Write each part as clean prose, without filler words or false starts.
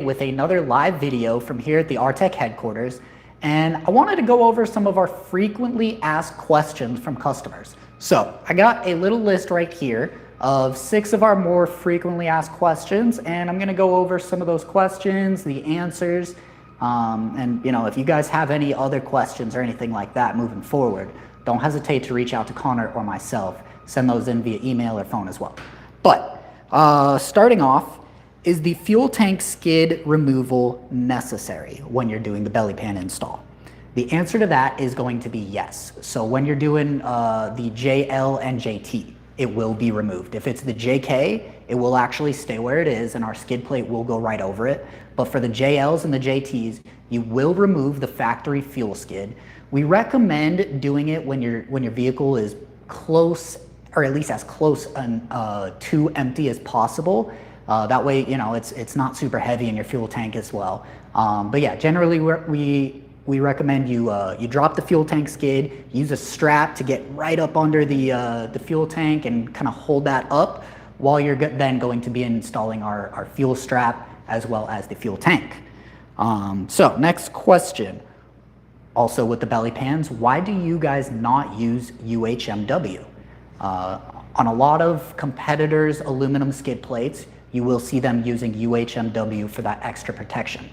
with another live video from here at the Artec headquarters, and I wanted to go over some of our frequently asked questions from customers. So I got a little list right here of 6 of our more frequently asked questions, and I'm going to go over some of those questions, the answers, and if you guys have any other questions or anything like that moving forward, don't hesitate to reach out to Connor or myself. Send those in via email or phone as well. But starting off, is the fuel tank skid removal necessary when you're doing the belly pan install? The answer to that is going to be yes. So when you're doing the JL and JT, it will be removed. If it's the JK, it will actually stay where it is and our skid plate will go right over it. But for the JLs and the JTs, you will remove the factory fuel skid. We recommend doing it when your vehicle is close, or at least as close to empty as possible. That way, it's not super heavy in your fuel tank as well. But yeah, generally we recommend you drop the fuel tank skid, use a strap to get right up under the fuel tank and kind of hold that up while you're then going to be installing our fuel strap as well as the fuel tank. So next question, also with the belly pans, why do you guys not use UHMW? On a lot of competitors' aluminum skid plates, you will see them using UHMW for that extra protection.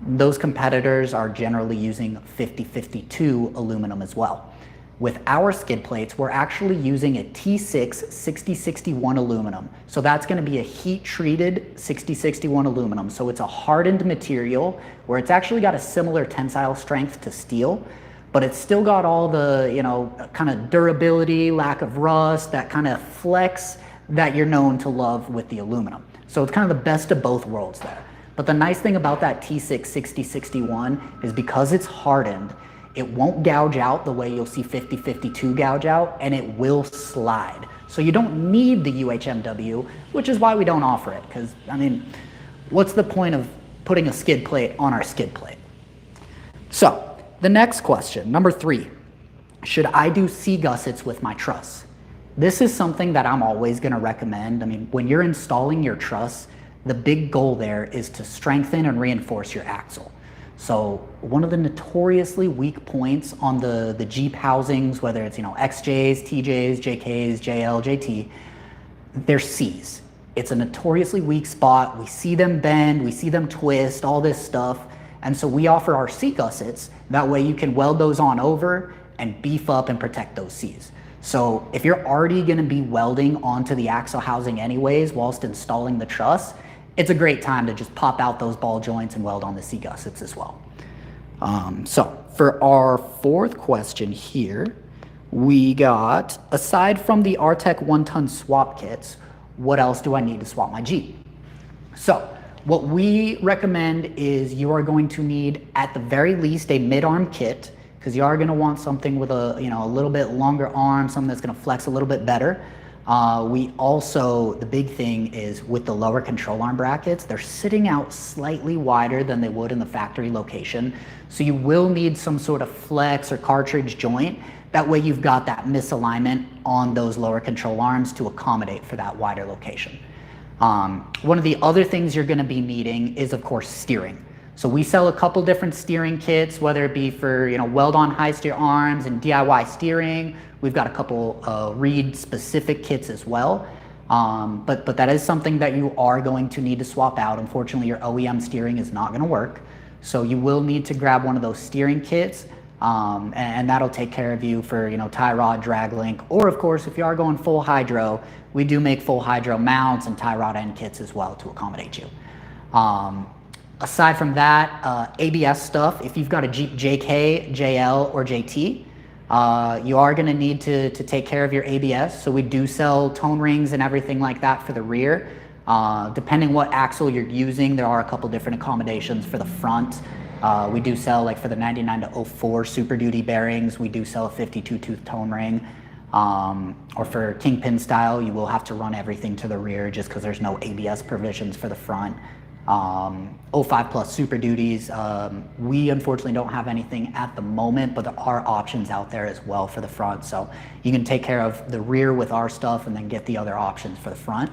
Those competitors are generally using 5052 aluminum as well. With our skid plates, we're actually using a T6 6061 aluminum. So that's going to be a heat-treated 6061 aluminum. So it's a hardened material where it's actually got a similar tensile strength to steel, but it's still got all the, kind of durability, lack of rust, that kind of flex that you're known to love with the aluminum. So it's kind of the best of both worlds there. But the nice thing about that T6 6061 is because it's hardened, it won't gouge out the way you'll see 5052 gouge out, and it will slide. So you don't need the UHMW, which is why we don't offer it, because, what's the point of putting a skid plate on our skid plate? So the next question, number 3, should I do C-gussets with my truss? This is something that I'm always going to recommend. When you're installing your truss, the big goal there is to strengthen and reinforce your axle. So one of the notoriously weak points on the Jeep housings, whether it's XJs, TJs, JKs, JL, JT, they're Cs. It's a notoriously weak spot. We see them bend, we see them twist, all this stuff. And so we offer our C gussets. That way you can weld those on over and beef up and protect those Cs. So if you're already going to be welding onto the axle housing anyways whilst installing the truss, it's a great time to just pop out those ball joints and weld on the C gussets as well. So for our 4th question here, we got, aside from the Artec 1-ton swap kits, what else do I need to swap my Jeep? So what we recommend is you are going to need, at the very least, a mid-arm kit, because you are going to want something with a little bit longer arm, something that's going to flex a little bit better. We also, the big thing is with the lower control arm brackets, they're sitting out slightly wider than they would in the factory location. So you will need some sort of flex or cartridge joint. That way you've got that misalignment on those lower control arms to accommodate for that wider location. One of the other things you're going to be needing is, of course, steering. So we sell a couple different steering kits, whether it be for weld-on high steer arms and DIY steering. We've got a couple Reed specific kits as well. But that is something that you are going to need to swap out. Unfortunately, your OEM steering is not going to work. So you will need to grab one of those steering kits, and that'll take care of you for tie rod, drag link, or of course, if you are going full hydro, we do make full hydro mounts and tie rod end kits as well to accommodate you. Aside from that, ABS stuff, if you've got a Jeep JK, JL, or JT, you are going to need to take care of your ABS. So we do sell tone rings and everything like that for the rear. Depending what axle you're using, there are a couple different accommodations for the front. We do sell, like for the 99 to 04 Super Duty bearings, we do sell a 52-tooth tone ring. Or for Kingpin style, you will have to run everything to the rear just because there's no ABS provisions for the front. 05 plus Super Duties, we unfortunately don't have anything at the moment, but there are options out there as well for the front. So you can take care of the rear with our stuff and then get the other options for the front.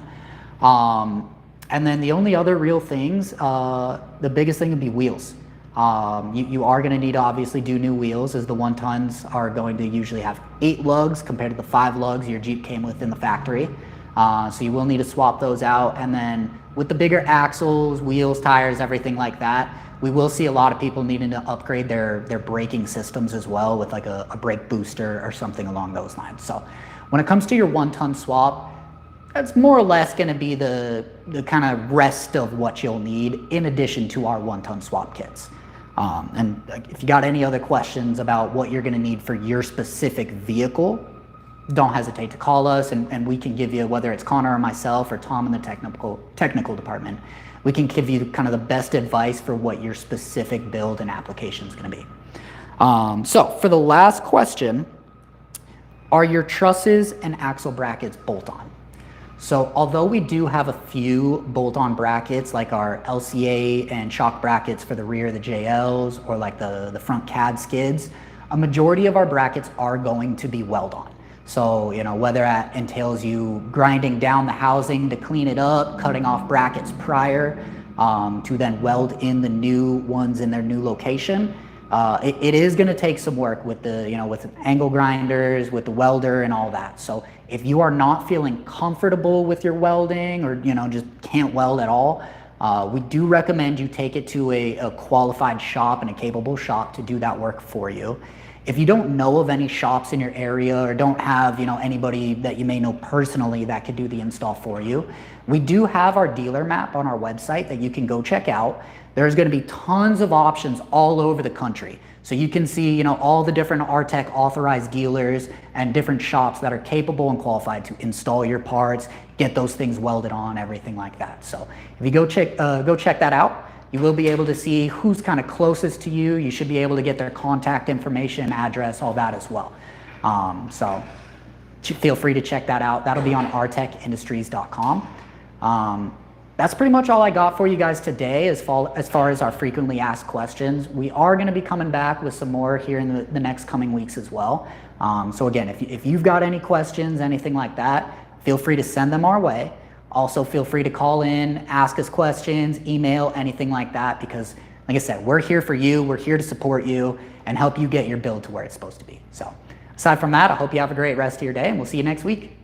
And then the only other real things, the biggest thing would be wheels. You are going to need to obviously do new wheels, as the 1-tons are going to usually have 8 lugs compared to the 5 lugs your Jeep came with in the factory. So you will need to swap those out. And then with the bigger axles, wheels, tires, everything like that, we will see a lot of people needing to upgrade their braking systems as well with like a brake booster or something along those lines. So when it comes to your 1-ton swap, that's more or less going to be the kind of rest of what you'll need in addition to our 1-ton swap kits. And if you got any other questions about what you're going to need for your specific vehicle, don't hesitate to call us, and we can give you, whether it's Connor or myself or Tom in the technical department, we can give you kind of the best advice for what your specific build and application is going to be. So for the last question, are your trusses and axle brackets bolt-on? So although we do have a few bolt-on brackets like our LCA and shock brackets for the rear of the JLs or like the front cab skids, a majority of our brackets are going to be weld-on. So, you know, whether that entails you grinding down the housing to clean it up, cutting off brackets prior to then weld in the new ones in their new location, it is going to take some work with the, you know, with angle grinders, with the welder and all that. So if you are not feeling comfortable with your welding or, you know, just can't weld at all, we do recommend you take it to a qualified shop and a capable shop to do that work for you. If you don't know of any shops in your area or don't have, you know, anybody that you may know personally that could do the install for you, we do have our dealer map on our website that you can go check out. There's going to be tons of options all over the country. So you can see, you know, all the different Artec authorized dealers and different shops that are capable and qualified to install your parts, get those things welded on, everything like that. So if you go check that out, you will be able to see who's kind of closest to you. You should be able to get their contact information, address, all that as well. So feel free to check that out. That'll be on artecindustries.com. That's pretty much all I got for you guys today as far as our frequently asked questions. We are going to be coming back with some more here in the next coming weeks as well. So again, if you've got any questions, anything like that, feel free to send them our way. Also, feel free to call in, ask us questions, email, anything like that, because like I said, we're here for you. We're here to support you and help you get your build to where it's supposed to be. So aside from that, I hope you have a great rest of your day, and we'll see you next week.